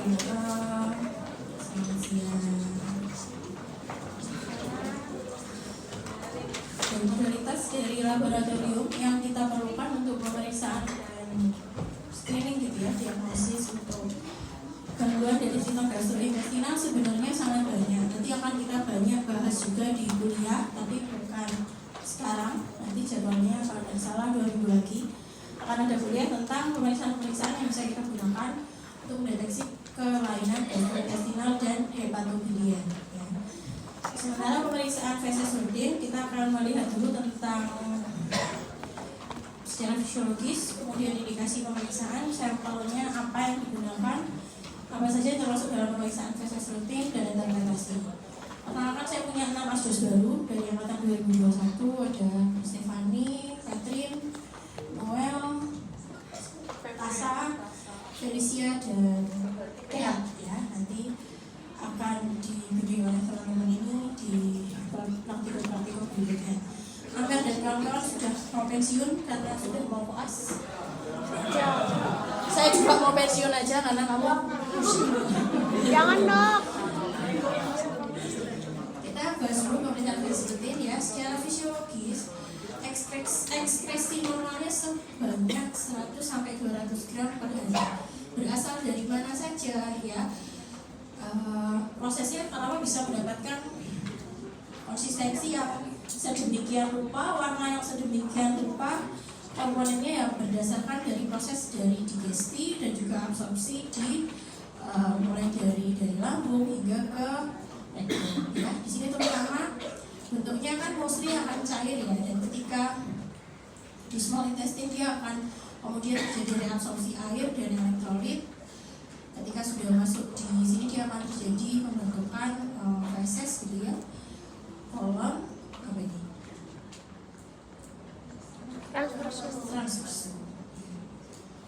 Selamat siang. Modalitas dari laboratorium yang kita perlukan untuk pemeriksaan dan screening gitu ya, diagnosis untuk gangguan dari sistem gastrointestinal sebenarnya sangat banyak. Nanti akan kita banyak bahas juga di kuliah, tapi bukan sekarang. Nanti jadwalnya kalau tidak salah 2 minggu lagi akan ada kuliah tentang pemeriksaan-pemeriksaan yang bisa kita gunakan untuk mendeteksi kelainan gastrointestinal dan hepatobilia. Ya. Sementara pemeriksaan feses rutin kita akan melihat dulu tentang secara fisiologis, kemudian indikasi pemeriksaan, sampelnya apa yang digunakan, apa saja yang termasuk dalam pemeriksaan feses rutin dan interpretasi. Perkenalkan, saya punya 6 asdos baru dari angkatan 2021, ada Stefani, Catherine, Noel, Tasa, Felicia, dan Thea. Ya, nanti akan dibimbing oleh teman-teman ini di praktikum-praktikum berikutnya. Amel dan kawan-kawan sudah mau pensiun karena sudah mau koas. Saya juga mau pensiun aja karena kamu jangan dong. Kita bahas dulu pemeriksaan feses rutin ya. Secara fisiologis, ekspresi normalnya sebanyak 100-200 gram per hari. Berasal dari mana saja ya? Prosesnya pertama bisa mendapatkan konsistensi yang sedemikian rupa, warna yang sedemikian rupa, komponennya yang berdasarkan dari proses dari digesti dan juga absorpsi di mulai dari lambung hingga ke rektum. Ya, di sini terutama bentuknya kan mostly akan cair ya, dan ketika di small intestine dia akan kemudian terjadi reabsorpsi air dan elektrolit. Ketika sudah masuk di sini dia akan terjadi pembentukan feses gitu ya, kolon apa ini? Transversus.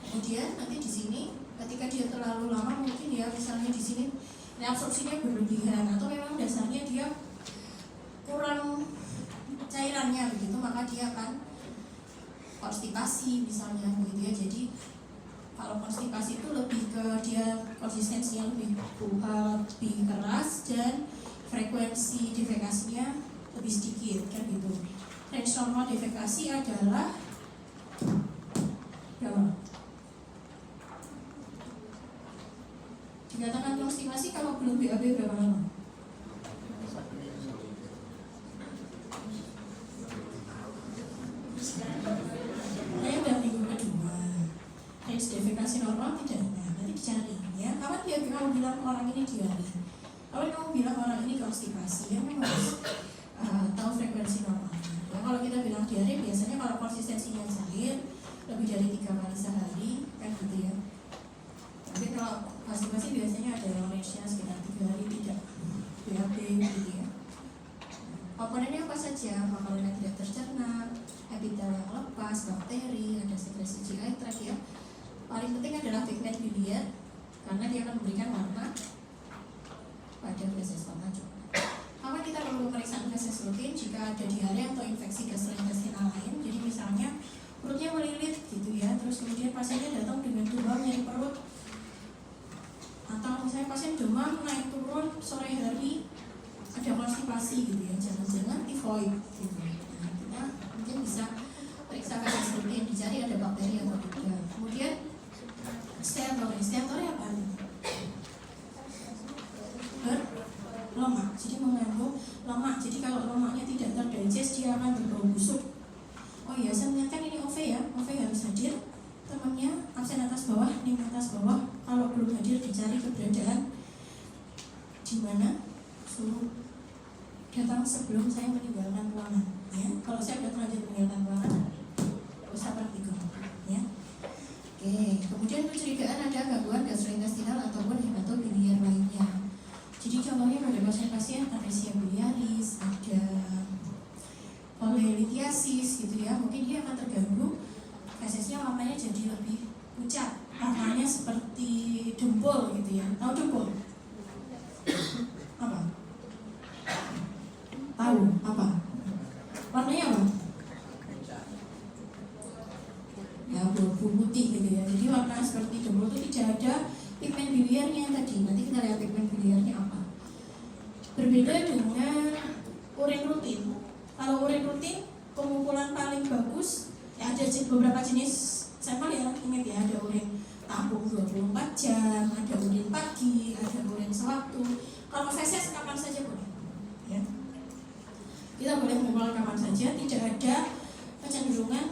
Kemudian nanti di sini ketika dia terlalu lama mungkin ya, misalnya di sini reabsorpsinya berlebihan atau memang dasarnya dia kurang cairannya begitu, maka dia akan konstipasi misalnya begitu ya. Jadi kalau konstipasi itu lebih ke dia konsistensinya lebih keras dan frekuensi defekasinya lebih sedikit kan gitu. Range normal defekasi adalah berapa? Dikatakan konstipasi kalau belum BAB berapa lama? Saya udah minggu kedua. Range defekasi normal tidak ada, nanti dicari ya. Kapan dia kamu bilang orang ini diare? Kapan kamu bilang orang ini konstipasi? Ya memang harus tahu frekuensi normal. Ya, kalau kita bilang diare biasanya kalau konsistensinya cair lebih dari 3 kali sehari kan gitu ya. Tapi kalau konstipasi biasanya ada yang range-nya sekitar 3 hari tidak BAB gitu ya. Komponennya apa saja? Makanan yang tidak tercerna, epitel yang lepas, bakteri, ada sekresi GI tract ya. Paling penting adalah pigmen biliar karena dia akan memberikan warna pada feses warna coklat. Kapan kita perlu pemeriksaan feses rutin? Jika ada diare atau infeksi gastrointestinal lain. Jadi misalnya perutnya melilit gitu ya, terus kemudian pasiennya datang dengan demam nyeri perut, atau misalnya pasien demam naik turun sore hari ada konstipasi gitu ya, jangan-jangan tifoid gitu. Nah, kita mungkin bisa periksa feses rutin, dicari ada bakteri atau tidak. Kemudian steator apa? Berlemak, jadi mengandung lemak. Jadi kalau lemaknya tidak terdigest dia akan berbau busuk. Oh iya, saya ingatkan ini OV ya, OV harus hadir. Temannya absen atas bawah, nim atas bawah. Kalau belum hadir dicari keberadaan di mana, suruh datang sebelum saya meninggalkan ruangan. Ya, kalau saya sudah terlanjur meninggalkan ruangan, usah praktikum. Ya. Oke, kemudian kecurigaan ada gangguan gastrointestinal ataupun hepatobiliar lainnya. Jadi contohnya pada pasien-pasien atresia biliaris, ada cholelithiasis gitu ya, mungkin dia akan terganggu, fesesnya warnanya jadi lebih pucat, warnanya seperti dempul gitu ya. Tahu dempul? Apa? Tahu apa? Warnanya apa? Ya, putih gitu ya. Jadi warna seperti dempul itu tidak ada pigmen biliar biliarnya tadi. Nanti kita lihat pigmen biliarnya apa. Berbeda dengan urin rutin. Kalau urin rutin, pengumpulan paling bagus ya ada beberapa jenis sampel ya, ingat ya, ada urin tampung 24 jam, ada urin pagi, ada urin sewaktu. Kalau feses kapan saja boleh, ya. Kita boleh mengumpulkan kapan saja, tidak ada kecenderungan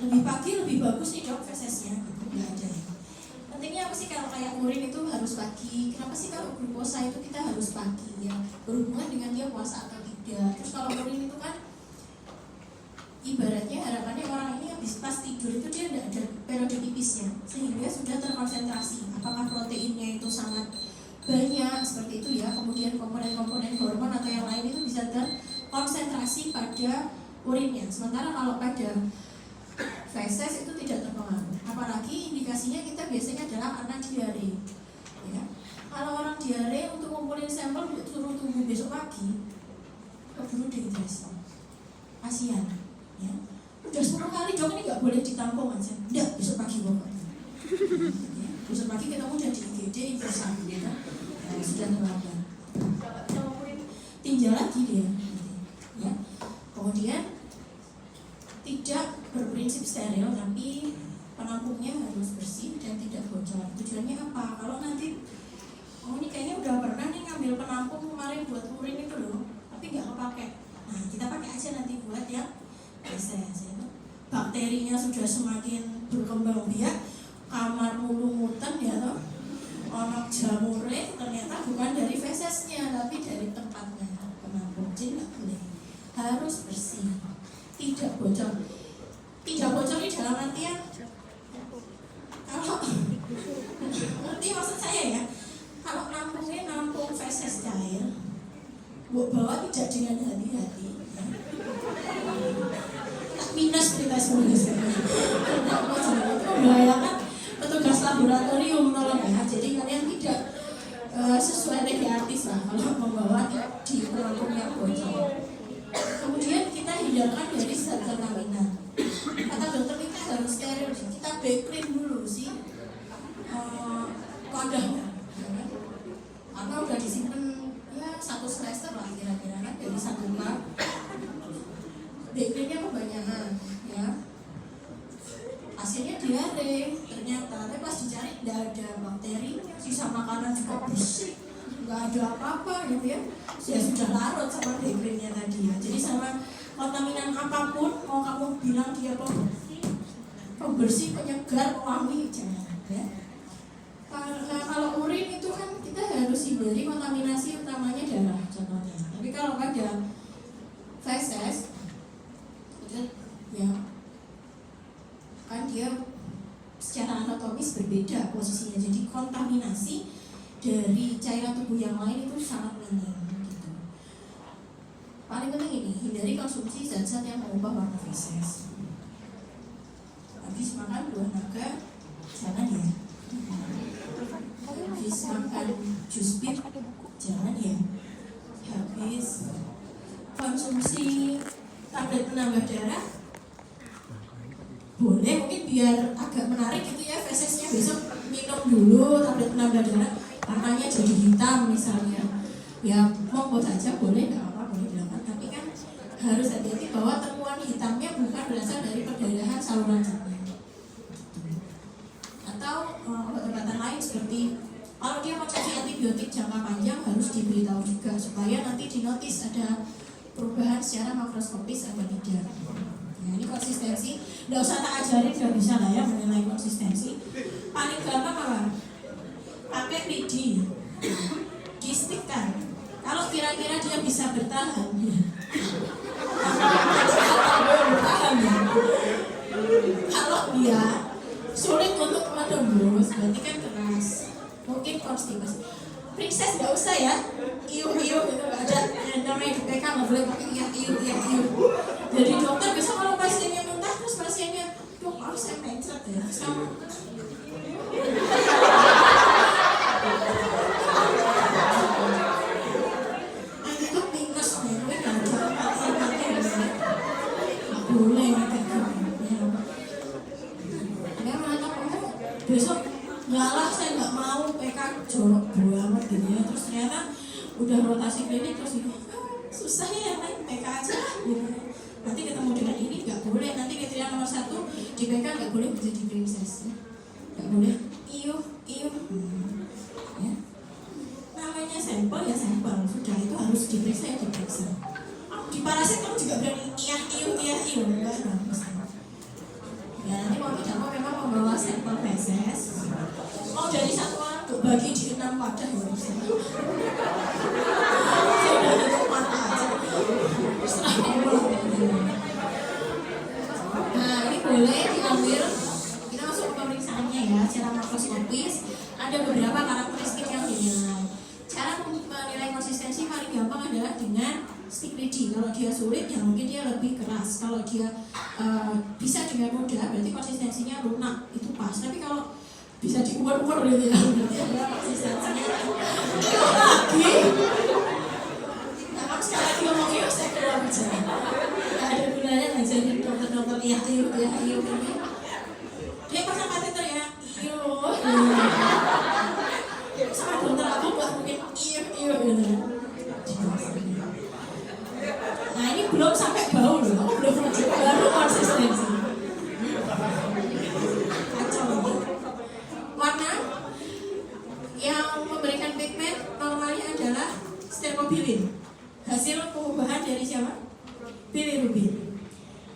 lebih pagi lebih bagus nih dok fesesnya, itu nggak ada ya. Pentingnya apa sih kalau kayak urin itu harus pagi? Kenapa sih kalau glukosa itu kita harus pagi ya? Berhubungan dengan dia puasa atau tidak. Terus kalau urin itu kan ibaratnya harapannya orang ini habis pas tidur itu dia tidak ada periode pipisnya, sehingga sudah terkonsentrasi. Apakah proteinnya itu sangat banyak seperti itu ya, kemudian komponen-komponen hormon atau yang lain itu bisa terkonsentrasi pada urinnya. Sementara kalau pada feses itu tidak terpengaruh. Apalagi indikasinya kita biasanya adalah karena diare. Ya. Kalau orang diare untuk ngumpulin sampel suruh tunggu besok pagi, keburu dehidrasi. Kasihan. Ya. Udah 10 kali dok, ini nggak boleh ditampung aja. Udah besok pagi pokoknya. Ya. Besok pagi kita udah di IGD infeksi ya. Sudah terlambat. Kalau kita ngumpulin tinjau lagi dia. Ya. Kemudian tidak berprinsip steril, tapi penampungnya harus bersih dan tidak bocor. Tujuannya apa? Kalau nanti ini kayaknya udah pernah nih ngambil penampung kemarin buat urin itu loh, tapi nggak kepake. Nah kita pakai aja nanti buat yang feses ya. Bakterinya sudah semakin berkembang biak, kamar mulu mutan ya toh, onok jamure ternyata bukan dari fesesnya tapi dari tempatnya penampung. Jadi nggak boleh, harus bersih, tidak bocor. Tidak bocor ini dalam artian kalau ngerti maksud saya ya, kalau nampungnya nampung feses cair, buat bawa tidak dengan hati-hati ya. Minus kita semua itu membahayakan petugas laboratorium tolong ya. Jadi kalian tidak sesuai negatif lah kalau membawa di penampung yang bocor. Kemudian kita hindarkan dari zat-zat laminan. Kata dokter kita harus steril, kita backclean dulu sih wadahnya, karena udah disimpan ya 1 semester lah kira-kira kan, dari 1 lab. Backcleannya kebanyakan ya, hasilnya diare ternyata, tapi pas dicari tidak ada bakteri, sisa makanan juga bersih, nggak ada apa-apa gitu ya. Ya sudah larut sama backcleannya tadi ya. Jadi sama kontaminan apapun, mau kamu bilang dia pembersih, penyegar, pewangi, jangan ya. Nah, kalau urin itu kan kita harus hindari kontaminasi utamanya darah contohnya. Tapi kalau pada feses ya kan dia secara anatomis berbeda posisinya, jadi kontaminasi dari cairan tubuh yang lain itu sangat minim. Paling penting ini, hindari konsumsi zat-zat yang mengubah warna feses. Habis makan buah naga, jangan ya. Habis makan jus bir, jangan ya. Habis konsumsi tablet penambah darah, boleh, mungkin biar agak menarik gitu ya fesesnya. Besok minum dulu tablet penambah darah, warnanya jadi hitam misalnya. Ya monggo saja, boleh, nggak apa-apa, boleh dilakukan. Tapi kan harus hati-hati bahwa temuan hitamnya bukan berasal dari perdarahan saluran cerna atau obat-obatan lain. Seperti kalau dia konsumsi antibiotik jangka panjang harus diberitahu juga supaya nanti dinotis ada perubahan secara makroskopis atau tidak. Nah, ini konsistensi, nggak usah tak ajarin, nggak bisa lah ya menilai konsistensi. Paling gampang apa? Pakai lidi, distikkan. Kalau kira-kira dia bisa bertahan, kalau dia sulit untuk menembus, berarti kan keras, mungkin konstipasi. Princess nggak usah ya, iuh itu nggak ada, namanya di PK nggak boleh pakai iuh. Jadi dokter bisa kalau pasiennya muntah terus pasiennya, dok harus saya pencet ya, kamu itu minus nih, gue nggak boleh besok ngalah, saya nggak mau PK jorok banget gitu ya. Terus ternyata udah rotasi klinik terus ini susah ya naik PK aja gitu. Nanti ketemu dengan ini nggak boleh, nanti kriteria nomor 1 di PK nggak boleh menjadi princess ya. Nggak boleh iyo ya. Namanya sampel ya sampel, sudah itu harus diperiksa ya diperiksa. Di parasit kamu juga berani iya iyo enggak bagus. Ya nanti mau tidak mau memang membawa sampel feses. Mau dari satu orang bagi di 6 wadah ya bisa. Sudah tutup mata aja. Serah kamu. Nah ini boleh diambil. Kita masuk ke pemeriksaannya ya. Secara makroskopis ada beberapa karakteristik yang dinilai. Cara menilai konsistensi paling gampang adalah dengan stick ready. Kalau dia sulit ya mungkin dia lebih keras. Kalau dia bisa dengan mudah berarti konsistensinya lunak itu pas. Tapi kalau bisa diukur-ukur gitu ya berarti ada konsistensinya lagi. Nah kalau sekali lagi ngomong iyo saya keluar aja. Gak ada gunanya ngajarin dokter-dokter iya iyo ini. Dia pasang kateter ya iyo. Sama dokter aku nggak mungkin iyo gitu. Nah ini belum sampai bau loh, aku belum ngecek baru konsistensi. Kacau. Warna yang memberikan pigmen normalnya adalah stercobilin. Hasil pengubahan dari siapa? Bilirubin.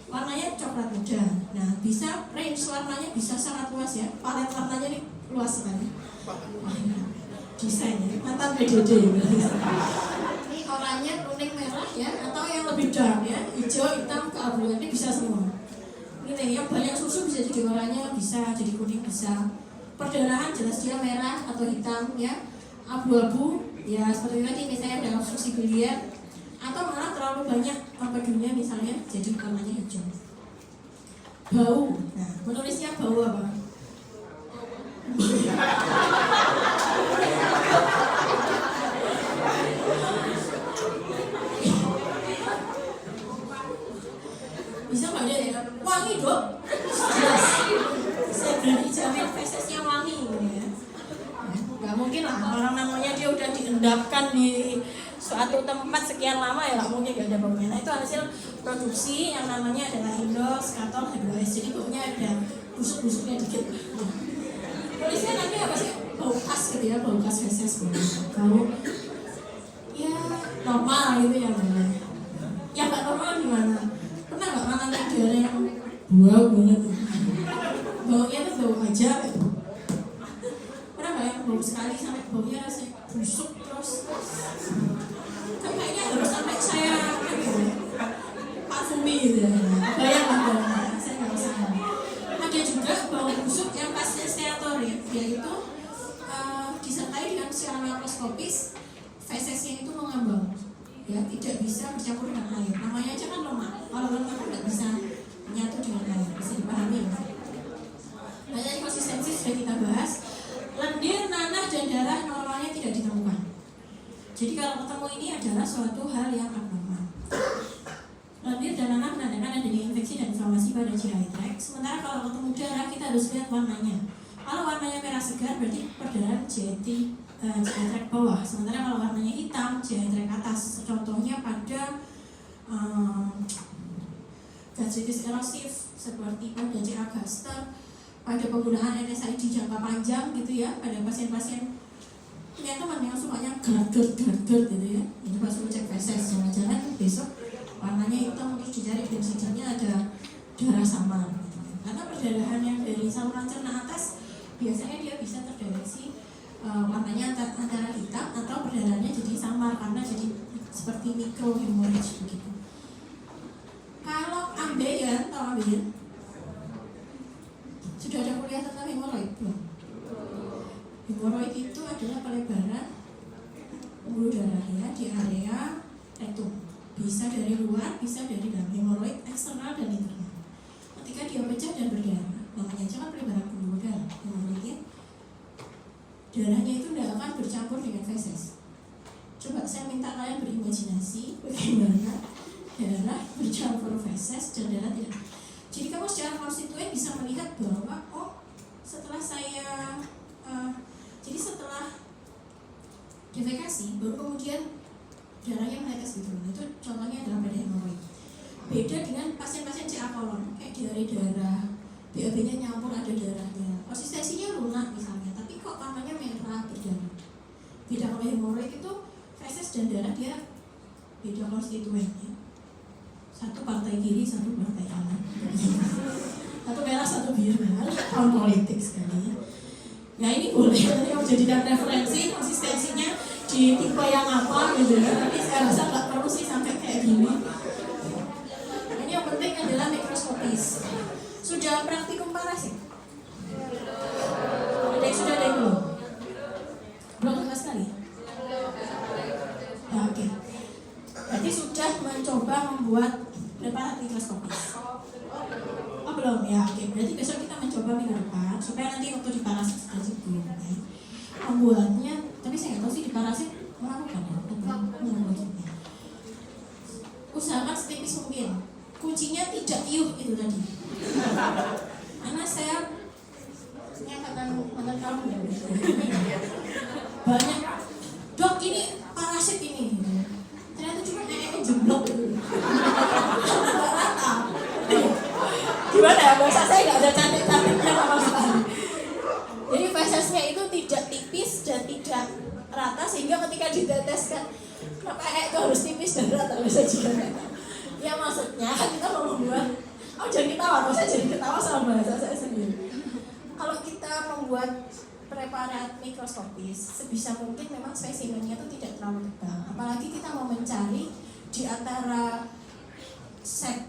Warnanya coklat muda. Nah bisa range warnanya bisa sangat luas ya. Palet warnanya ini luas sekali. Desainnya mantan PDD. Ini oranye, kuning, merah ya, atau yang lebih dark ya, hijau, hitam, keabuan ini bisa semua. Ini yang banyak susu bisa jadi oranye, bisa jadi kuning, bisa. Perdarahan jelas dia merah atau hitam ya, abu-abu ya seperti tadi misalnya dalam susu biliar, atau malah terlalu banyak empedunya misalnya jadi warnanya hijau. Bau, nah menulisnya bau apa? Bisa nggak ada ya? Wangi dok, jelas. Saya berani jamin fesesnya wangi ya. Nggak mungkin lah orang namanya dia udah diendapkan di suatu tempat sekian lama ya nggak mungkin nggak ada baunya. Nah itu hasil produksi yang namanya adalah indol, skatol, H2S. Jadi baunya ada busuk-busuknya dikit. Tulisnya nanti apa sih? Bau khas gitu ya, bau khas feses. Bau ya normal gitu ya mana? Ya nggak normal gimana? Pernah nggak makan diare yang bau banget? Baunya tuh bau aja. Pernah nggak yang bau sekali sampai baunya rasanya busuk terus? Kayaknya harus sampai saya parfumi gitu ya. Bayangkan baunya, saya nggak usah. Ada juga bau busuk yang pasnya steatorin, yaitu disertai dengan secara makroskopis fesesnya itu mengambang. Ya, tidak bisa bercampur dengan air. Namanya aja kan lemak. Kalau lemak kan nggak bisa menyatu dengan air. Bisa dipahami ya? Nah, jadi konsistensi sudah kita bahas. Lendir, nanah, dan darah normalnya tidak ditemukan. Jadi kalau ketemu ini adalah suatu hal yang abnormal. Lendir dan nanah menandakan adanya infeksi dan inflamasi pada GI tract. Sementara kalau ketemu darah kita harus lihat warnanya. Kalau warnanya merah segar berarti perdarahan GI tract bawah. Sementara kalau warnanya hitam GI tract atas. Contohnya pada gastritis erosif seperti pada CA gaster, pada penggunaan NSAID jangka panjang gitu ya, pada pasien-pasien punya teman yang sukanya garder gitu ya. Ini pas cek feses, jangan-jangan besok warnanya hitam terus dicari densitinya ada darah samar. Karena perdarahan yang dari saluran cerna atas biasanya dia bisa terdeteksi warnanya antara hitam atau perdarahannya jadi samar karena jadi seperti microhemorrhage begitu. Kalau ambeien, tahu ambeien? Sudah ada kuliah tentang hemoroid belum? Hemoroid itu adalah pelebaran pembuluh darah ya di area rektum. Bisa dari luar, bisa dari dalam. Hemoroid eksternal dan internal. Ketika dia pecah dan berdarah, namanya aja kan pelebaran pembuluh darah. Hemoroid darahnya itu tidak akan bercampur dengan feses. Coba saya minta kalian berimajinasi bagaimana darah bercampur feses dan darah tidak. Jadi kamu secara konstituen bisa melihat bahwa oh setelah saya jadi setelah defekasi baru kemudian darahnya menetes gitu. Itu contohnya adalah pada hemoroid. Beda dengan pasien-pasien CA kolon kayak diare darah, BAB-nya nyampur ada darahnya, konsistensinya lunak misalnya, tapi kok warnanya merah berdarah. Beda kalau hemoroid itu feses dan darah dia beda konstituennya. Satu partai kiri, satu partai kanan. Satu merah, satu biru. Tahun politik sekali. Ya ini boleh nanti mau jadikan referensi konsistensinya di tipe yang apa gitu ya. Tapi saya rasa nggak perlu sih sampai kayak gini. Ini yang penting adalah mikroskopis. Sudah praktikum parasit? Ada yang sudah, ada yang belum? Belum sama sekali? Ya, oke. Berarti sudah mencoba membuat preparat mikroskopis. Oh belum ya, oke. Berarti besok kita mencoba minggu depan supaya nanti waktu di parasit sudah cukup. Ya. Membuatnya, tapi saya nggak tahu sih di parasit melakukan ya. Usahakan setipis mungkin. Kuncinya tidak iuh itu tadi. Karena saya ini angkatan kamu ya. Banyak dok ini parasit ini. Ternyata cuma jemblok gitu. Nggak rata. Gimana ya, bahasa saya nggak ada cantik-cantiknya sama sekali. Jadi fesesnya itu tidak tipis dan tidak rata sehingga ketika diteteskan kenapa itu harus tipis dan rata, saya juga nggak tahu. Ya maksudnya kan kita mau membuat, jangan ketawa, saya jadi ketawa sama bahasa saya sendiri. Kalau kita membuat preparat mikroskopis, sebisa mungkin memang spesimennya itu tidak terlalu tebal. Apalagi kita mau mencari di antara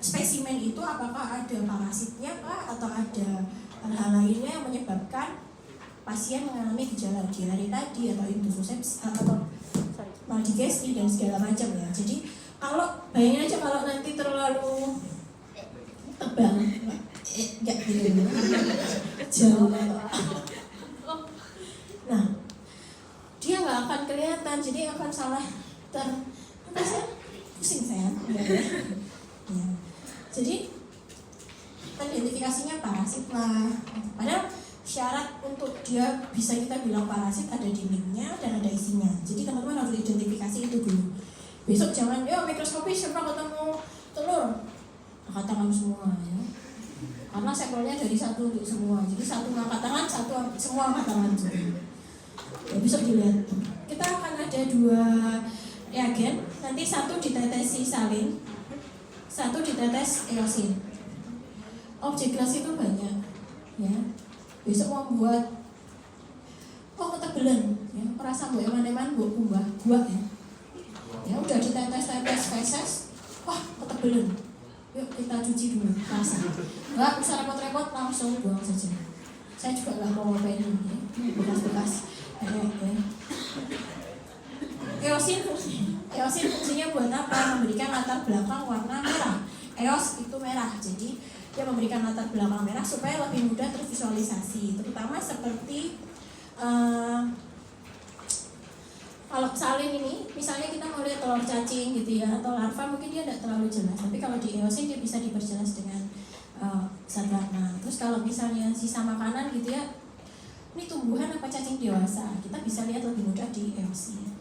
spesimen itu apakah ada parasitnya kah atau ada hal lainnya yang menyebabkan pasien mengalami gejala diare tadi atau indifusepsi atau maldigesti dan segala macam ya. Jadi kalau bayangin aja kalau nanti terlalu tebal, enggak gitu, jauh. Nah, dia nggak akan kelihatan, jadi akan salah pusing saya. Ya. Jadi identifikasinya parasit lah. Padahal syarat untuk dia bisa kita bilang parasit ada dindingnya dan ada isinya. Jadi teman-teman harus identifikasi itu dulu. Besok jangan, mikroskopis siapa ketemu telur, angkat tangan semua ya. Karena sampelnya dari satu untuk semua. Jadi satu angkat tangan, satu semua angkat tangan juga. Ya, besok dilihat. Kita akan ada 2 reagen. Nanti satu ditetesi salin, satu ditetes eosin. Objek gas itu banyak, ya. Besok mau buat ketebelan, ya. Perasa mbok eman-eman mbok kumbah, buat ya. Ya udah ditetes feses, ketebelan. Yuk kita cuci dulu, rasa. Enggak usah repot-repot, langsung buang saja. Saya juga nggak mau ngapain ini, bekas-bekas. Eosin fungsinya buat apa? Memberikan latar belakang warna merah. Eos itu merah, jadi dia memberikan latar belakang merah supaya lebih mudah tervisualisasi. Terutama seperti kalau salin ini, misalnya kita mau lihat telur cacing gitu ya, atau larva mungkin dia tidak terlalu jelas. Tapi kalau di eosin dia bisa diperjelas dengan zat warna. Terus kalau misalnya sisa makanan gitu ya, ini tumbuhan apa cacing dewasa, kita bisa lihat lebih mudah di eosin.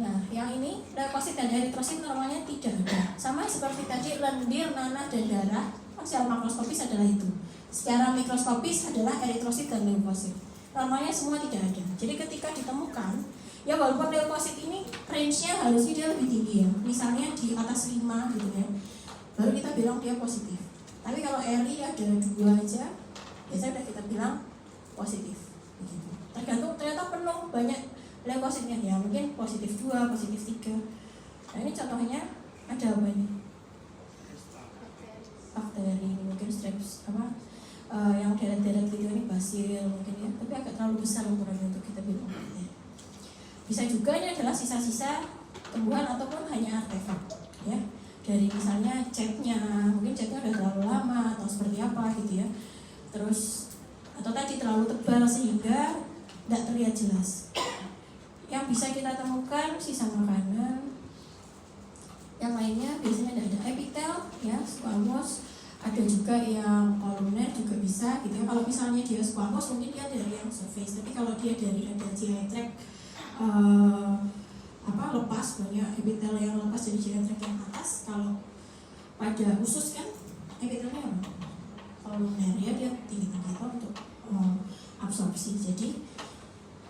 Nah, yang ini leukosit dan eritrosit normalnya tidak ada. Sama seperti tadi lendir, nanah, dan darah. Secara makroskopis adalah itu. Secara mikroskopis adalah eritrosit dan leukosit. Normalnya semua tidak ada. Jadi ketika ditemukan, ya walaupun leukosit ini range-nya harusnya dia lebih tinggi ya. Misalnya di atas 5 gitu ya. Baru kita bilang dia positif. Tapi kalau RI ada 2 aja, biasanya udah kita bilang positif. Begitu. Tergantung ternyata penuh banyak leukositnya ya, mungkin positif 2, positif 3. Nah ini contohnya ada apa ini? Bakteri, mungkin strep yang deret-deret gitu ini basil mungkin ya, tapi agak terlalu besar ukurannya untuk kita bilang bakteri. Bisa juga ini adalah sisa-sisa tumbuhan ataupun hanya artefak ya. Dari misalnya catnya, mungkin catnya udah terlalu lama atau seperti apa gitu ya. Terus atau tadi terlalu tebal sehingga tidak terlihat jelas. Yang bisa kita temukan sisa makanan, yang lainnya biasanya tidak ada epitel, ya, squamous, Ada juga yang kolumner juga bisa gitu ya. Kalau misalnya dia squamous mungkin dia dari yang surface, tapi kalau dia dari ada GI tract lepas, banyak epitel yang lepas dari GI tract yang atas. Kalau pada usus kan epitelnya kolumner ya, dia tinggi-tinggi untuk absorpsi, jadi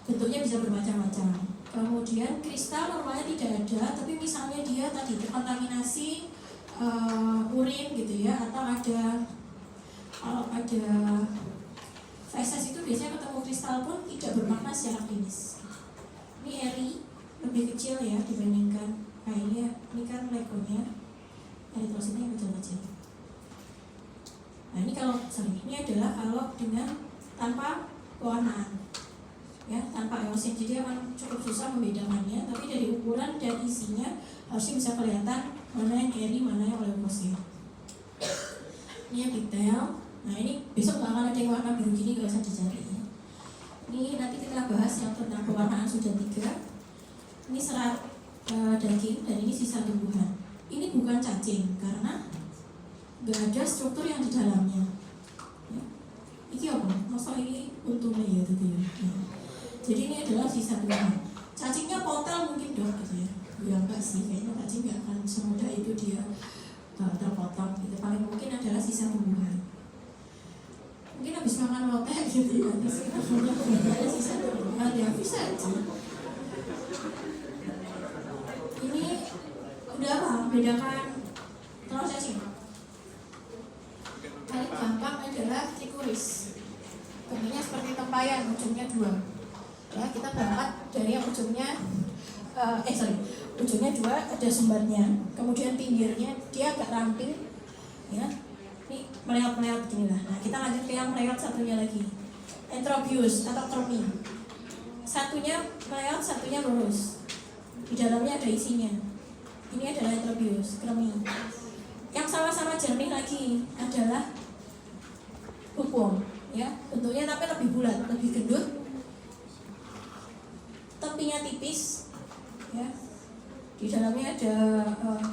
bentuknya bisa bermacam-macam. Kemudian kristal normalnya tidak ada, tapi misalnya dia tadi terkontaminasi urin gitu ya, atau kalau ada feses itu biasanya ketemu kristal pun tidak bermakna secara klinis. Ini eri lebih kecil ya dibandingkan ini kan leukemia, eritrositnya yang kecil-kecil. Nah ini ini adalah kalau dengan tanpa pewarnaan ya, tanpa eosin, jadi akan cukup susah membedakannya, tapi dari ukuran dan isinya harusnya bisa kelihatan mana yang eri, mana yang leukosit. Ini yang detail. Nah ini besok nggak akan ada yang warna biru gini, gak usah dicari ya. Ini nanti kita bahas yang tentang pewarnaan sudah 3. Ini serat daging dan ini sisa tumbuhan. Ini bukan cacing karena nggak ada struktur yang di dalamnya. Ya. Ini apa? Masa ini untungnya ya gitu ya. Ya. Jadi ini adalah sisa tumbuhan. Cacingnya potong mungkin dong gitu ya. Ya enggak sih, kayaknya cacing nggak akan semudah itu dia terpotong gitu. Paling mungkin adalah sisa tumbuhan. Mungkin habis makan lotek gitu ya, terus kita punya sisa tumbuhan ya bisa aja. Ini udah apa? Bedakan telur cacing. Paling gampang adalah trikuris. Bentuknya seperti tempayan, ujungnya 2. Ya, kita berangkat dari yang ujungnya ujungnya 2 ada sumbatnya, kemudian pinggirnya dia agak ramping ya. Ini meleot-meleot begini lah. Nah, kita lanjut ke yang meleot satunya lagi. Entropius atau kremi. Satunya meleot, satunya lurus. Di dalamnya ada isinya. Ini adalah entropius, kremi. Yang sama-sama jernih lagi adalah hookworm ya. Bentuknya tapi lebih bulat, lebih gendut. Tepinya tipis ya. Di dalamnya ada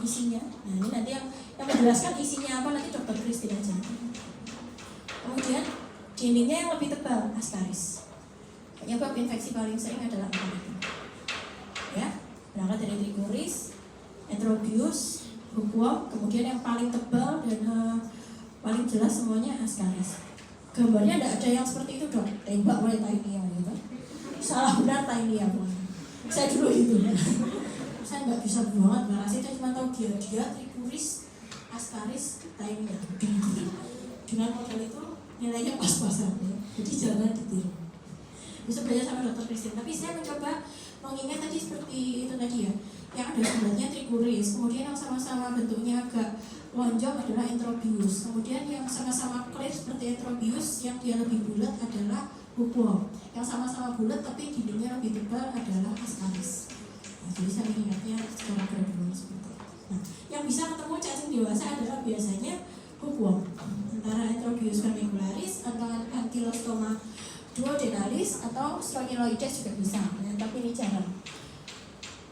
isinya. Nah, ini nanti yang menjelaskan isinya apa nanti Dr. Christine aja. Kemudian dindingnya yang lebih tebal, ascaris. Penyebab infeksi paling sering adalah apa itu? Ya, berangkat dari trikuris, entropius, hookworm, kemudian yang paling tebal dan paling jelas semuanya ascaris. Gambarnya tidak ada yang seperti itu dong, tembak oleh Tainia gitu. Salah benar Tainia pun. Saya dulu itu. Saya nggak bisa banget ngerasa, saya cuma tahu dia trikuris, ascaris, Tainia. Dengan model itu nilainya pas-pasan ya. Jadi jangan ditiru. Bisa belajar sama Dr. Christine. Tapi saya mencoba mengingat tadi seperti itu tadi ya, yang ada sumbernya trikuris, kemudian yang sama-sama bentuknya agak lonjong adalah entropius, kemudian yang sama-sama clear seperti entropius yang dia lebih bulat adalah hookworm, yang sama-sama bulat tapi dindingnya lebih tebal adalah ascaris. Nah, jadi saya mengingatnya secara gradual seperti itu. Nah, yang bisa ketemu cacing dewasa adalah biasanya hookworm, antara entropius vermicularis atau ankylostoma duodenalis atau strongyloides juga bisa, ya, tapi ini jarang.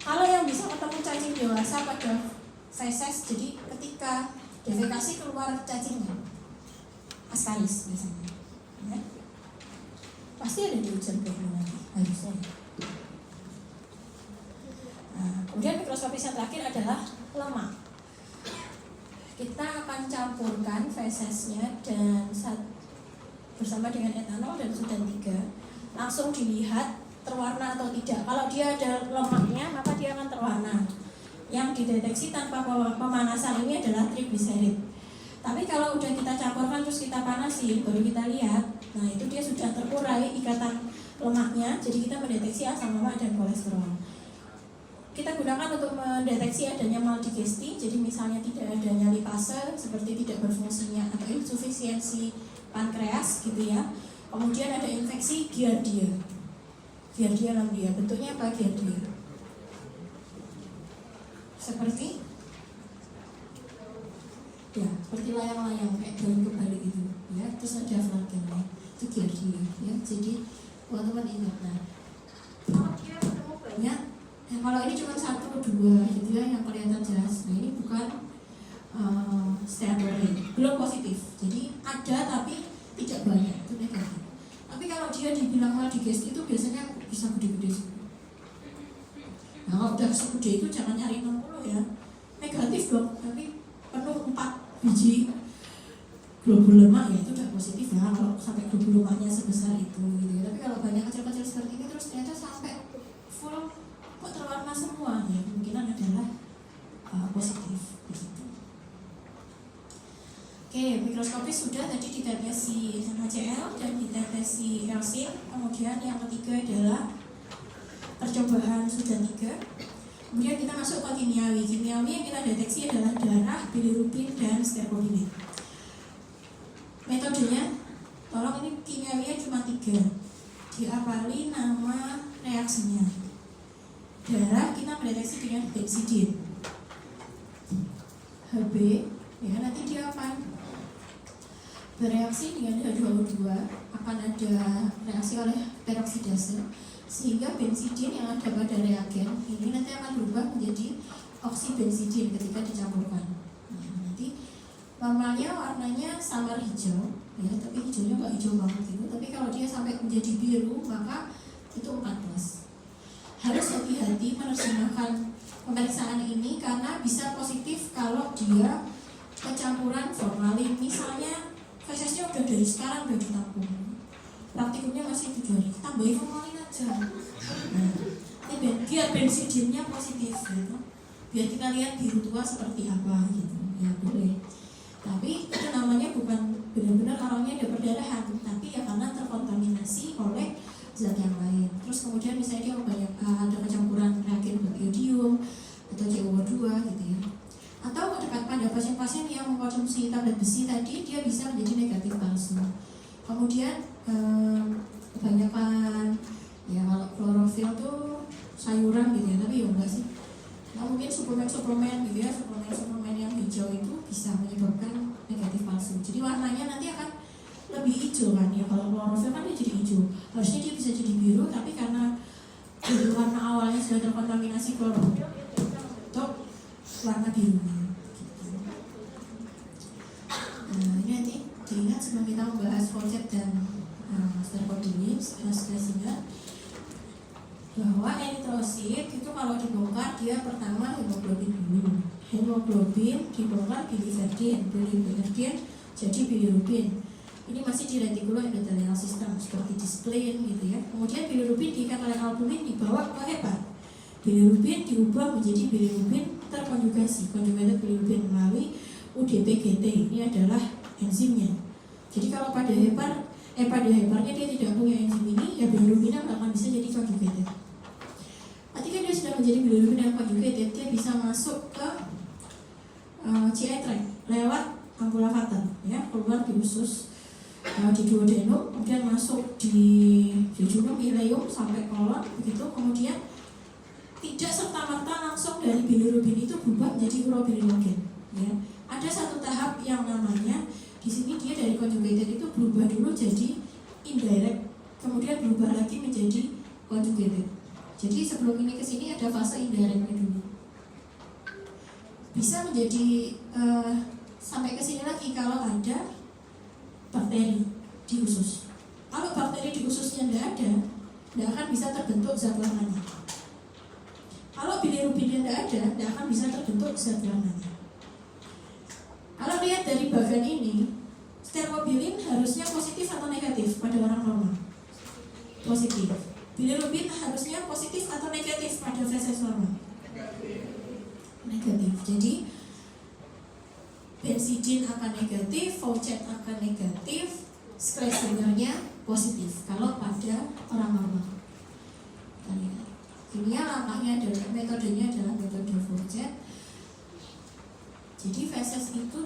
Kalau yang bisa ketemu cacing dewasa pada feses, jadi ketika defekasi keluar cacingnya, ascaris biasanya, ya. Pasti ada di ujian berikutnya nanti, harusnya. Nah, kemudian mikroskopis yang terakhir adalah lemak. Kita akan campurkan fesesnya dan bersama dengan etanol dan sudan 3, langsung dilihat terwarna atau tidak. Kalau dia ada lemaknya maka dia akan terwarna. Yang dideteksi tanpa pemanasan ini adalah triglycerid. Tapi kalau udah kita campurkan terus kita panasi baru kita lihat, nah itu dia sudah terurai ikatan lemaknya, jadi kita mendeteksi asam lemak dan kolesterol. Kita gunakan untuk mendeteksi adanya maldigesti, jadi misalnya tidak adanya lipase seperti tidak berfungsinya atau insufisiensi pankreas gitu ya. Kemudian ada infeksi giardia lamblia. Bentuknya apa giardia? Seperti ya, seperti layang-layang kayak daun kebalik itu ya. Terus ada flagella, itu giardia ya. Jadi teman-teman ingat, nah kalau dia ketemu banyak kalau ini cuma 1, 2 gitu ya yang kelihatan jelas. Nah ini bukan steatorin, belum positif. Jadi ada tapi tidak banyak, itu negatif. Tapi kalau dia dibilang maldigest itu biasanya bisa gede-gede sih. Nah kalau udah segede itu jangan nyari 60 ya, negatif dong, tapi penuh 4 biji globul lemak ya itu udah positif ya kalau sampai globul lemaknya sebesar itu gitu ya. Tapi kalau banyak kecil-kecil seperti ini terus ternyata sampai full kok terwarna semua ya kemungkinan adalah positif begitu. Oke, mikroskopis sudah tadi ditetesi NaCl dan ditetesi Lc. Kemudian yang ketiga adalah percobaan sudah 3. Kemudian kita masuk ke kimiawi. Kimiawi yang kita deteksi adalah darah, bilirubin, dan stercobilin. Metodenya, tolong ini kimiawinya cuma 3. Diawali nama reaksinya. Darah kita mendeteksi dengan benzidin. Hb, ya nanti dia akan bereaksi dengan H2O2, akan ada reaksi oleh peroksidase, sehingga benzidin yang ada pada reagen ini nanti akan berubah menjadi oksibenzidin ketika dicampurkan. Nah, nanti normalnya warnanya samar hijau, ya, tapi hijaunya nggak hijau banget gitu. Tapi kalau dia sampai menjadi biru, maka itu 14. Harus hati-hati menerjemahkan pemeriksaan ini karena bisa positif kalau dia kecampuran formalin. Misalnya fesesnya udah dari sekarang udah ditampung, praktikumnya masih 7 hari, tambahin formalin aja. Nah, ini biar benzidinnya positif gitu, biar kita lihat biru tua seperti apa gitu, ya boleh. Tapi itu namanya bukan benar-benar orangnya ada perdarahan, tapi ya karena terkontaminasi oleh zat yang lain. Terus kemudian misalnya dia banyak ada kecampuran reagen iodium atau CuO2 gitu ya. Atau pada pasien-pasien yang mengkonsumsi tablet besi tadi dia bisa menjadi negatif palsu. Kemudian kebanyakan ya kalau klorofil tuh sayuran gitu ya, tapi ya enggak sih. Nah, mungkin suplemen gitu ya, suplemen yang hijau itu bisa menyebabkan negatif palsu. Jadi warnanya nanti akan lebih hijau kan ya, kalau klorofil kan dia jadi hijau, harusnya dia bisa jadi biru, tapi karena warna awalnya sudah terkontaminasi klorofil untuk warna biru gitu. Nah ini nanti diingat sebelum kita membahas konsep dan stercobilin, sudah ingat bahwa eritrosit itu kalau dibongkar dia pertama hemoglobin dulu, hemoglobin dibongkar biliverdin, biliverdin jadi bilirubin. Ini masih di reticulo endothelial system seperti di spleen gitu ya. Kemudian bilirubin diikat oleh albumin dibawa ke hepat. Bilirubin diubah menjadi bilirubin terkonjugasi, conjugated bilirubin melalui UDP-GT. Ini adalah enzimnya. Jadi kalau pada heparnya dia tidak punya enzim ini, ya bilirubinnya nggak akan bisa jadi conjugated. Ketika dia sudah menjadi bilirubin yang conjugated, dia bisa masuk ke GI tract lewat ampulla fata, ya, keluar di usus, di duodenum, kemudian masuk di jejunum, ileum sampai kolon begitu. Kemudian tidak serta-merta langsung dari bilirubin itu berubah menjadi urobilinogen, ya. Ada satu tahap yang namanya di sini dia dari conjugated itu berubah dulu jadi indirect, kemudian berubah lagi menjadi conjugated. Jadi sebelum ini ke sini ada fase indirectnya dulu. Bisa menjadi sampai ke sini lagi kalau ada bakteri di usus. Kalau bakteri di ususnya tidak akan bisa terbentuk zat warnanya. Kalau bilirubinnya tidak akan bisa terbentuk zat warnanya. Kalau lihat dari bagian ini, stercobilin harusnya positif atau negatif pada orang normal? Positif. Bilirubin harusnya positif atau negatif pada feses normal? Negatif. Jadi benzidin akan negatif, Faucet akan negatif, Schlessingernya positif kalau pada orang normal. Ini langkahnya adalah metodenya adalah metode Faucet. Jadi feses itu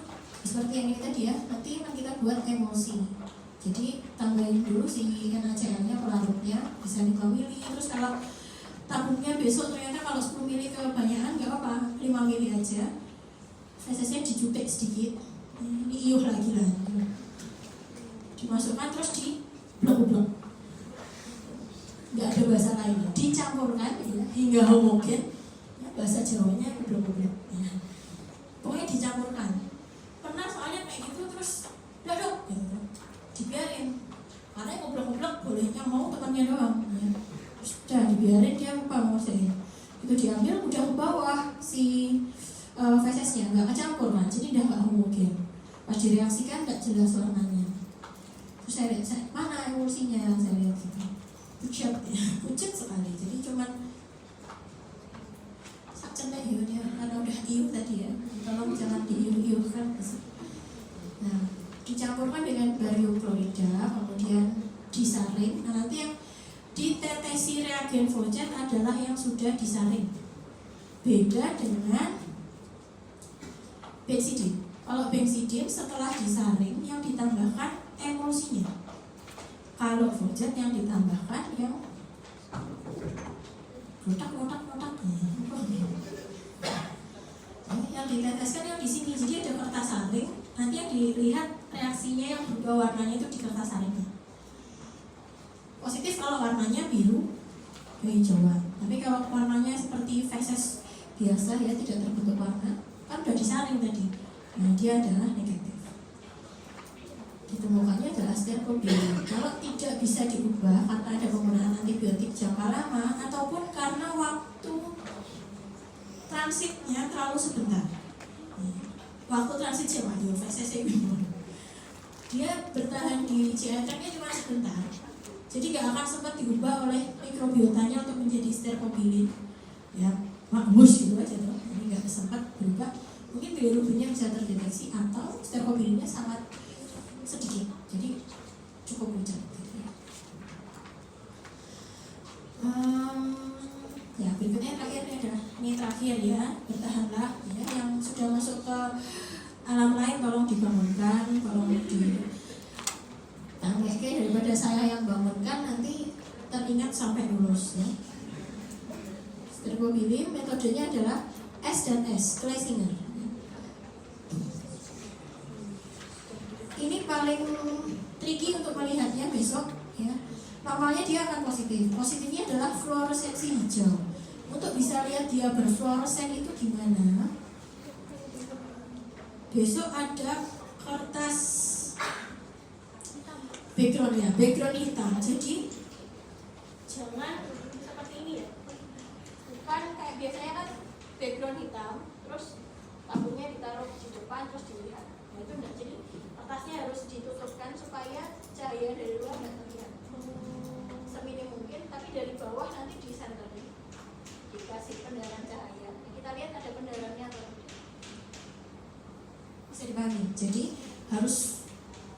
seperti yang ini tadi ya, nanti kita buat emulsi. Jadi tambahin dulu si NaCl-nya pelarutnya bisa 5 mili. Terus kalau tabungnya besok ternyata kalau 10 mili kebanyakan nggak apa, 5 mili aja. Fesesnya dijutek sedikit, diiuh lagi lah, dimasukkan terus di blok-blok, nggak ada bahasa lainnya, dicampurkan ya, hingga homogen, ya, bahasa Jawanya blok-blok, ya. Pokoknya dicampurkan. Pernah depannya doang ya. Sudah dibiarin dia lupa mau ngerjain. Itu diambil udah ke bawah si fesesnya nggak kecampur kan, jadi udah nggak homogen. Pas direaksikan nggak jelas warnanya. Terus saya lihat mana emulsinya, saya lihat gitu pucat ya, pucat sekali. Jadi cuman sakcenek ya dia karena udah iuh tadi ya, tolong jangan diiuh-iuhkan. Nah, dicampurkan dengan barium klorida, kemudian disaring. Nah, nanti yang ditetesi reagen Voget adalah yang sudah disaring. Beda dengan benzidin. Kalau benzidin setelah disaring yang ditambahkan emulsinya. Kalau Voget yang ditambahkan yang kotak-kotak yang diteteskan yang di sini. Jadi ada kertas saring. Nanti yang dilihat reaksinya yang berubah warnanya itu di kertas saringnya. Positif kalau warnanya biru hijauan. Tapi kalau warnanya seperti feses biasa ya tidak terbentuk warna, kan sudah disaring tadi. Nah dia adalah negatif. Ditemukannya adalah stercobilin. Kalau tidak bisa diubah karena ada penggunaan antibiotik jangka lama ataupun karena waktu transitnya terlalu sebentar. Waktu transit siapa? Feses dia bertahan di GI-tract-nya cuma sebentar. Jadi nggak akan sempat diubah oleh mikrobiotanya untuk menjadi stercobilin. Ya, makmus gitu aja tuh. Jadi nggak sempat berubah. Mungkin bilirubinnya bisa terdeteksi atau stercobilinnya sangat sedikit. Jadi cukup mudah. Gitu ya. Ya berikutnya terakhir adalah ini terakhir ya, bertahanlah ya, yang sudah masuk ke alam lain tolong dibangunkan, tolong daripada saya yang bangunkan nanti teringat sampai lulus ya. Stercobilin metodenya adalah S dan S, Schlesinger. Ini paling tricky untuk melihatnya besok ya. Normalnya dia akan positif. Positifnya adalah fluoresensi hijau. Untuk bisa lihat dia berfluoresen itu gimana? Besok ada kertas backgroundnya, background hitam. Jadi jangan seperti ini ya. Bukan kayak biasanya kan background hitam, terus tabungnya ditaruh di depan terus dilihat. Nah itu enggak. Jadi kertasnya harus ditutupkan supaya cahaya dari luar nggak terlihat. Seminim mungkin, tapi dari bawah nanti disenterin, dikasih pendarahan cahaya. Nah, kita lihat ada pendarahannya atau tidak. Bisa dipahami. Jadi harus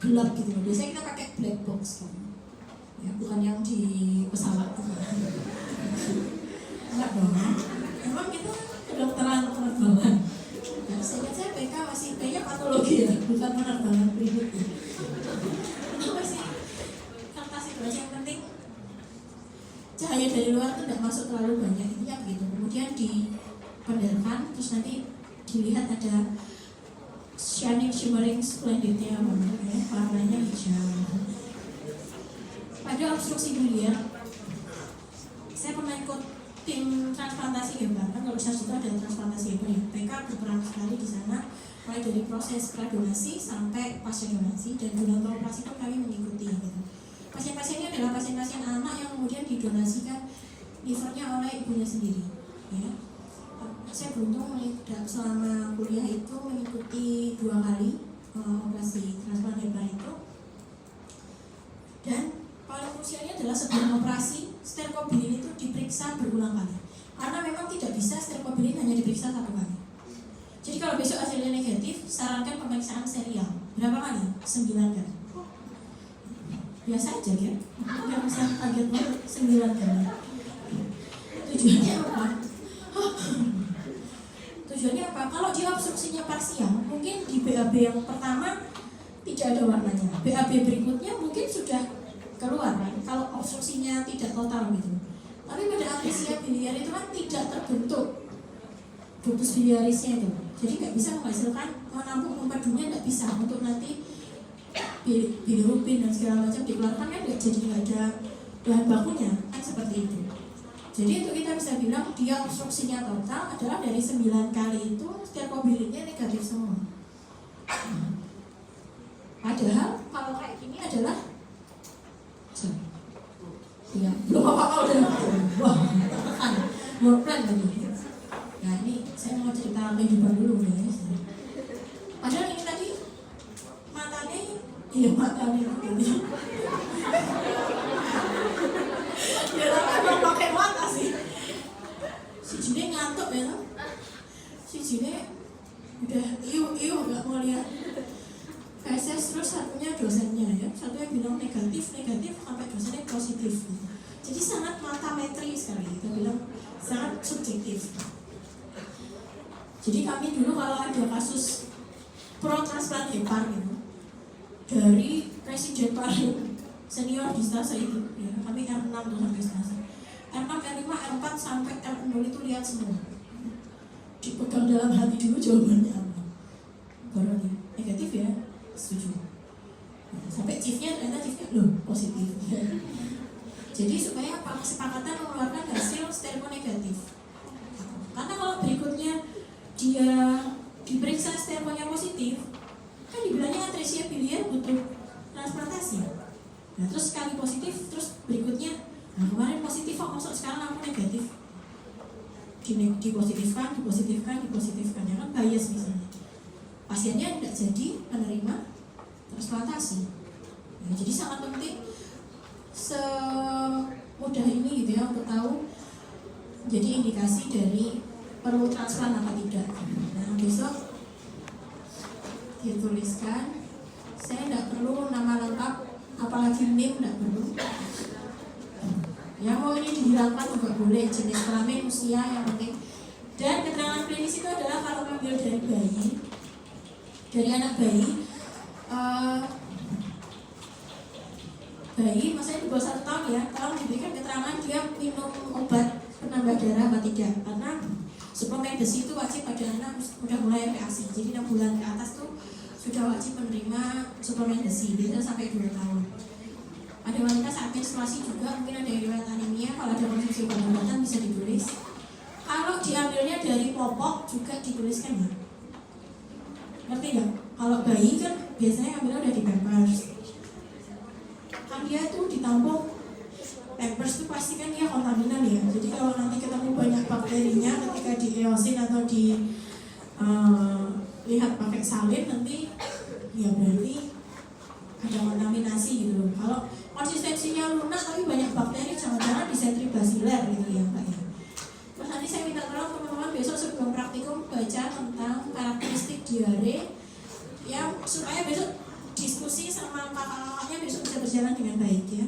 gelap gitu. Biasanya kita pakai black box kan. Ya, bukan yang di pesawat. Enggak dong. Emang kita kedokteran penerbangan. Nah, saya PK masih P-nya patologi ya, bukan penerbangan berikutnya. Apa sih? Kertas itu aja yang penting cahaya dari luar tidak masuk terlalu banyak, intinya begitu. Kemudian dipendelkan, terus nanti dilihat ada shining shimmering splendidnya ya, warnanya hijau. Pada obstruksi biliar, saya pernah ikut tim transplantasi hebat kan, kalau saya juga ada transplantasi hebat ya. PK berperan sekali di sana, mulai dari proses pradonasi sampai pasca donasi, dan bulan operasi pun kami mengikuti gitu. Pasien-pasiennya adalah pasien-pasien anak yang kemudian didonasikan livernya oleh ibunya sendiri ya. Saya beruntung selama kuliah itu mengikuti 2 kali operasi transplant hebat itu. Dan paling krusialnya adalah sebelum operasi stercobilin itu diperiksa berulang kali. Karena memang tidak bisa stercobilin hanya diperiksa 1 kali. Jadi kalau besok hasilnya negatif, sarankan pemeriksaan serial. Berapa kali? 9 kali. Biasa aja kan? Nggak bisa kaget banget 9 kali. Tujuannya apa? Tujuannya apa? Kalau dia obstruksinya parsial, mungkin di BAB yang pertama tidak ada warnanya. BAB berikutnya mungkin sudah keluar kan? Kalau obstruksinya tidak total gitu. Tapi pada atresia biliar itu kan tidak terbentuk ductus biliarisnya itu. Jadi nggak bisa menghasilkan menampung empedunya, nggak bisa untuk nanti bilirubin dan segala macam dikeluarkan kan jadi nggak ada bahan bakunya kan seperti itu. Jadi untuk kita bisa bilang dia obstruksinya total adalah dari 9 kali itu stercobilinnya negatif semua. Padahal kalau kayak gini adalah Ya, belum apa-apa udah. Wah, tekan. Work plan tadi. Nah ini saya mau cerita kehidupan dulu guys. Padahal ini tadi matanya, iya matanya gitu. Ya tapi emang pakai mata sih. Si Jine ngantuk ya kan? Si Jine udah iu nggak mau lihat feses, terus satunya dosennya ya, satunya bilang negatif sampai dosennya positif. Jadi sangat matametri sekali, kita bilang sangat subjektif. Jadi kami dulu kalau ada kasus pro transplant hepar gitu, dari presiden paling senior di stase itu, ya, kami R6 tuh sampai stase, R6, R5, R4 sampai R0 itu lihat semua, dipegang dalam hati dulu jawabannya apa, baru nih negatif ya, setuju. Nah, sampai chiefnya ternyata loh positif. Jadi supaya apa? Kesepakatan mengeluarkan hasil stereo negatif. Karena kalau berikutnya dia diperiksa stermonya positif, kan dibilangnya atresia biliar butuh transplantasi. Nah terus sekali positif, terus berikutnya, nah kemarin positif kok masuk sekarang aku negatif, dipositifkan ya kan bias misalnya. Pasiennya tidak jadi menerima transplantasi. Nah, jadi sangat penting semudah ini gitu ya untuk tahu. Jadi indikasi dari perlu transplant apa tidak. Nah besok dituliskan, saya tidak perlu nama lengkap, apalagi NIM tidak perlu. Yang mau ini dihilangkan juga boleh, jenis kelamin, usia yang penting. Dan keterangan klinis itu adalah kalau ngambil dari bayi, dari anak bayi, maksudnya di bawah 1 tahun ya, tolong diberikan keterangan dia minum obat penambah darah apa tidak, karena suplemen besi itu wajib pada anak udah mulai reaksi. Jadi 6 bulan ke atas tuh sudah wajib menerima suplemen besi, biasanya sampai 2 tahun. Ada wanita saat menstruasi juga mungkin ada riwayat anemia, kalau ada konsumsi obat-obatan bisa ditulis. Kalau diambilnya dari popok juga dituliskan ya. Ngerti nggak? Kalau bayi kan biasanya ambilnya udah di pampers. Kan dia tuh ditampung pampers tuh pasti kan dia kontaminan ya. Jadi kalau nanti ketemu banyak bakterinya ketika di eosin atau di lihat pakai salin nanti ya berarti ada kontaminasi gitu loh. Kalau konsistensinya lunak tapi banyak bakteri, jangan-jangan disentri basiler gitu ya Pak ya. Terus nanti saya minta tolong teman-teman besok sebelum praktikum baca tentang karakteristik diare yang supaya besok diskusi sama kakak-kakaknya besok bisa berjalan dengan baik ya.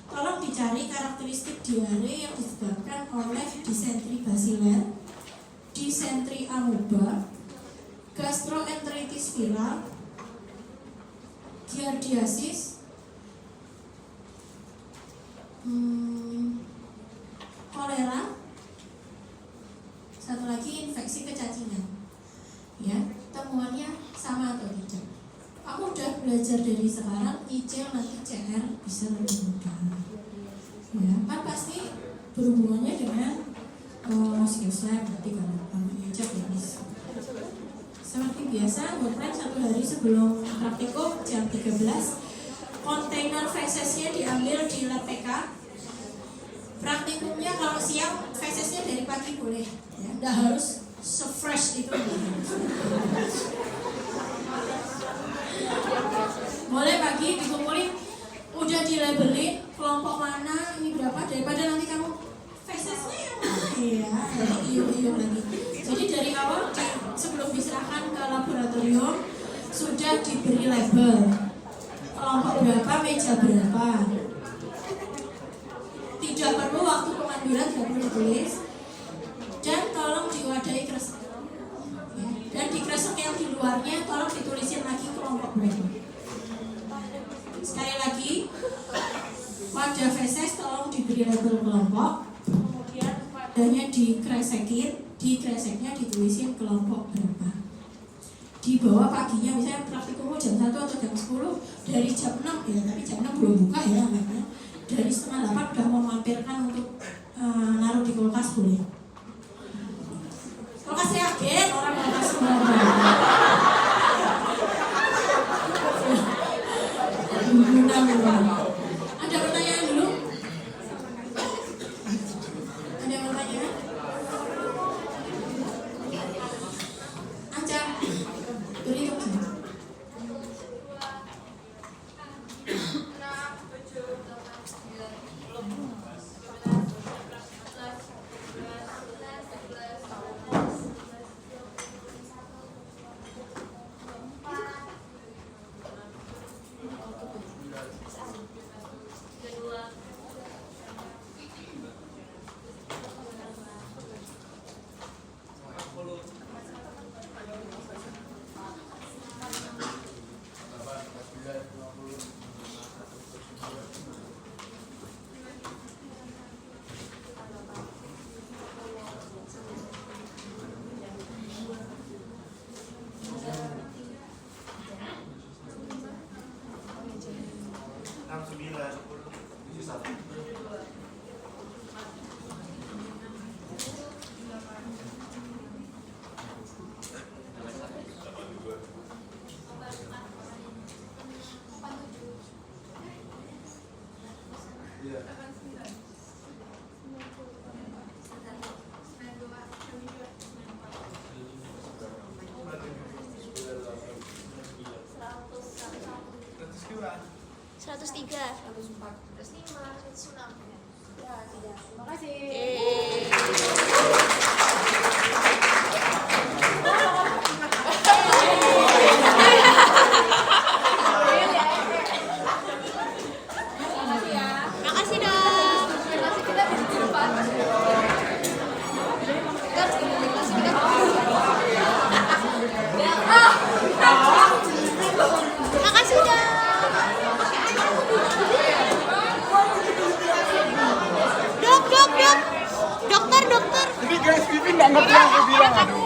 Tolong dicari karakteristik diare yang disebabkan oleh disentri basiler, disentri amoeba, gastroenteritis viral, giardiasis, kolera, satu lagi infeksi kecacingan. Ya, temuannya sama atau tidak? Aku udah belajar dari sekarang, nyicil nanti CR bisa lebih mudah. Ya, kan pasti berhubungannya dengan skills lab nanti kalau ngecek ya Miss. Seperti biasa, buatkan 1 hari sebelum praktikum jam 13. Kontainer fesesnya diambil di lab PK. Praktikumnya kalau siang fesesnya dari pagi boleh, ya, nggak harus se-fresh itu. Boleh pagi dikumpulin, udah dilabelin kelompok mana, ini berapa, daripada nanti kamu fesesnya yang mana ya, jadi iyo lagi. Jadi dari awal sebelum diserahkan ke laboratorium sudah diberi label kelompok berapa, meja berapa. Tidak perlu waktu pengambilan, tidak perlu ditulis. Dan tolong diwadahi kresek ya. Dan di kresek yang di luarnya tolong ditulisin lagi kelompok berapa. Sekali lagi, wadah feses tolong diberi label kelompok. Kemudian wadahnya dikresekin, di kreseknya ditulisin kelompok berapa. Di bawah paginya, misalnya praktikummu jam 1 atau jam 10, dari jam 6 ya, tapi jam 6 belum buka ya anaknya. Dari setengah 8 udah mau mampirkan untuk naruh di kulkas boleh. Kulkas reagen, orang kulkas semua. Ada pertanyaan dulu? 3. 104 plus 5 106 ya. Terima kasih. Makasih dong. Kita di depan. Makasih dong. Dok. Dokter. Ini guys, Vivi nggak ngerti yang aku bilang.